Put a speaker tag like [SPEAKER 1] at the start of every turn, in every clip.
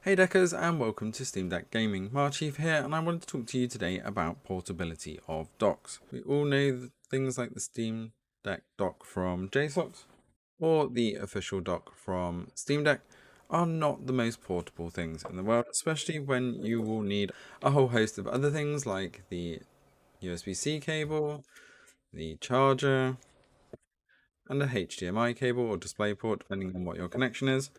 [SPEAKER 1] Hey Deckers, and welcome to Steam Deck Gaming. Marchief here, and I wanted to talk to you today about portability of docks. We all know things like the Steam Deck dock from JSAUX or the official dock from Steam Deck are not the most portable things in the world, especially when you will need a whole host of other things like the USB-C cable, the charger, and a HDMI cable or DisplayPort, depending on what your connection is.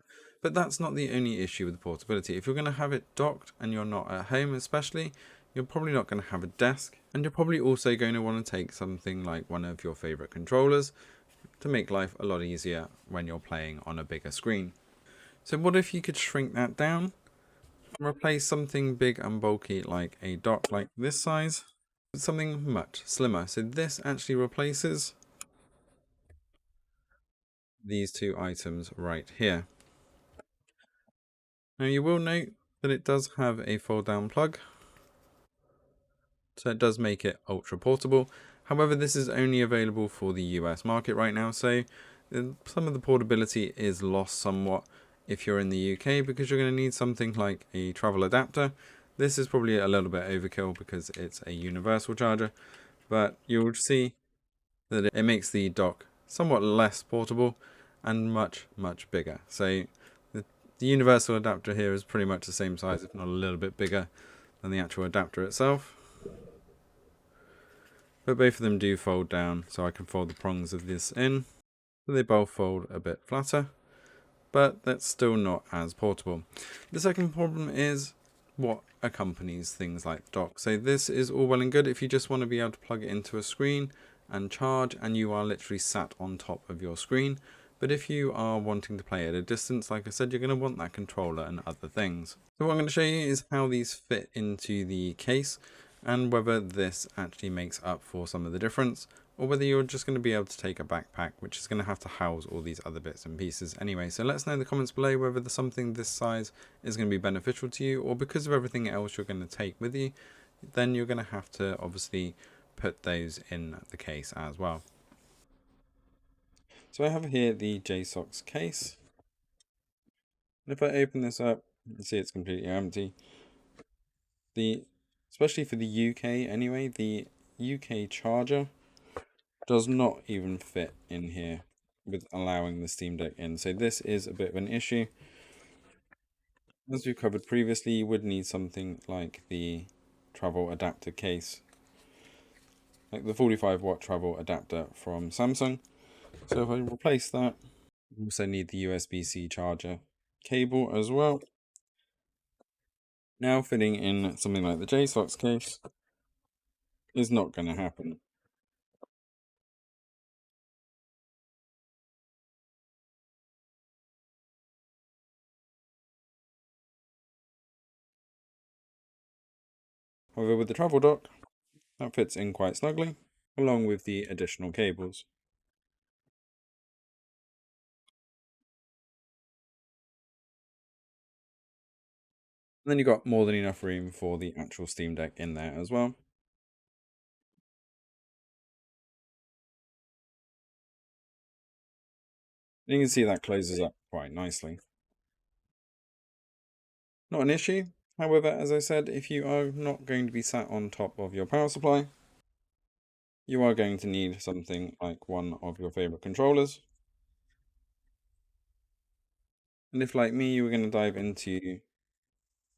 [SPEAKER 1] But that's not the only issue with portability. If you're going to have it docked and you're not at home especially, you're probably not going to have a desk, and you're probably also going to want to take something like one of your favorite controllers to make life a lot easier when you're playing on a bigger screen. So what if you could shrink that down and replace something big and bulky like a dock like this size with something much slimmer? So this actually replaces these two items right here. Now you will note that it does have a fold down plug, so it does make it ultra portable. However, this is only available for the US market right now, so some of the portability is lost somewhat if you're in the UK, because you're going to need something like a travel adapter. This is probably a little bit overkill because it's a universal charger, but you'll see that it makes the dock somewhat less portable and much bigger. So the universal adapter here is pretty much the same size, if not a little bit bigger than the actual adapter itself. But both of them do fold down, so I can fold the prongs of this in. So they both fold a bit flatter, but that's still not as portable. The second problem is what accompanies things like the dock. So this is all well and good if you just want to be able to plug it into a screen and charge, and you are literally sat on top of your screen. But if you are wanting to play at a distance, like I said, you're going to want that controller and other things. So what I'm going to show you is how these fit into the case and whether this actually makes up for some of the difference, or whether you're just going to be able to take a backpack, which is going to have to house all these other bits and pieces anyway. So let us know in the comments below whether something this size is going to be beneficial to you, or because of everything else you're going to take with you, then you're going to have to obviously put those in the case as well. So I have here the JSAUX case. And if I open this up, you can see it's completely empty. Especially for the UK anyway, the UK charger does not even fit in here with allowing the Steam Deck in. So this is a bit of an issue. As we've covered previously, you would need something like the travel adapter case, like the 45-watt travel adapter from Samsung. So if I replace that, you also need the USB-C charger cable as well. Now fitting in something like the JSAUX case is not going to happen. However, with the travel dock, that fits in quite snugly, along with the additional cables. And then you've got more than enough room for the actual Steam Deck in there as well. And you can see that closes up quite nicely. Not an issue. However, as I said, if you are not going to be sat on top of your power supply, you are going to need something like one of your favorite controllers. And if, like me, you were going to dive into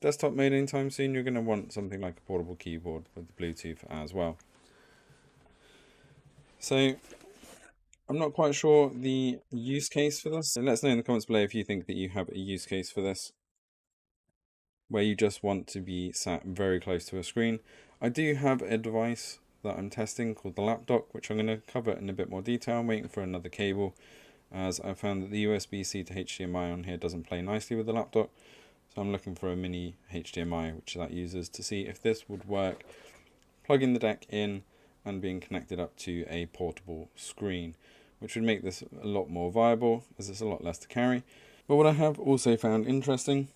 [SPEAKER 1] desktop mode anytime soon, you're going to want something like a portable keyboard with Bluetooth as well. So I'm not quite sure the use case for this. So let us know in the comments below if you think that you have a use case for this, where you just want to be sat very close to a screen. I do have a device that I'm testing called the lap dock, which I'm going to cover in a bit more detail. I'm waiting for another cable, as I found that the USB-C to HDMI on here doesn't play nicely with the lap dock. So I'm looking for a mini HDMI which that uses to see if this would work, plugging the deck in and being connected up to a portable screen, which would make this a lot more viable as it's a lot less to carry. But what I have also found interesting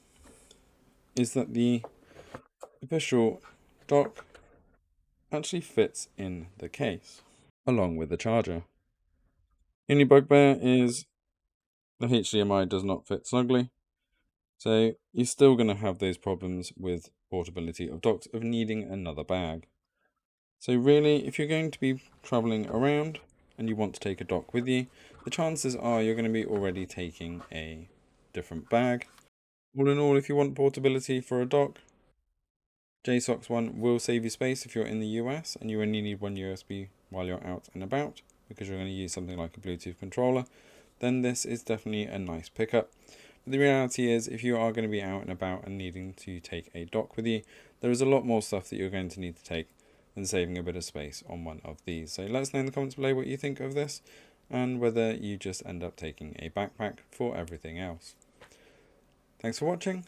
[SPEAKER 1] is that the official dock actually fits in the case along with the charger. The only bugbear is the HDMI does not fit snugly, So you're still going to have those problems with portability of docks of needing another bag. So really, if you're going to be traveling around and you want to take a dock with you, the chances are you're going to be already taking a different bag. All in all, if you want portability for a dock, JSAUX one will save you space if you're in the US and you only need one USB while you're out and about, because you're going to use something like a Bluetooth controller, then this is definitely a nice pickup. But the reality is, if you are going to be out and about and needing to take a dock with you, there is a lot more stuff that you're going to need to take than saving a bit of space on one of these. So let us know in the comments below what you think of this and whether you just end up taking a backpack for everything else. Thanks for watching,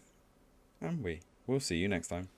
[SPEAKER 1] and we will see you next time.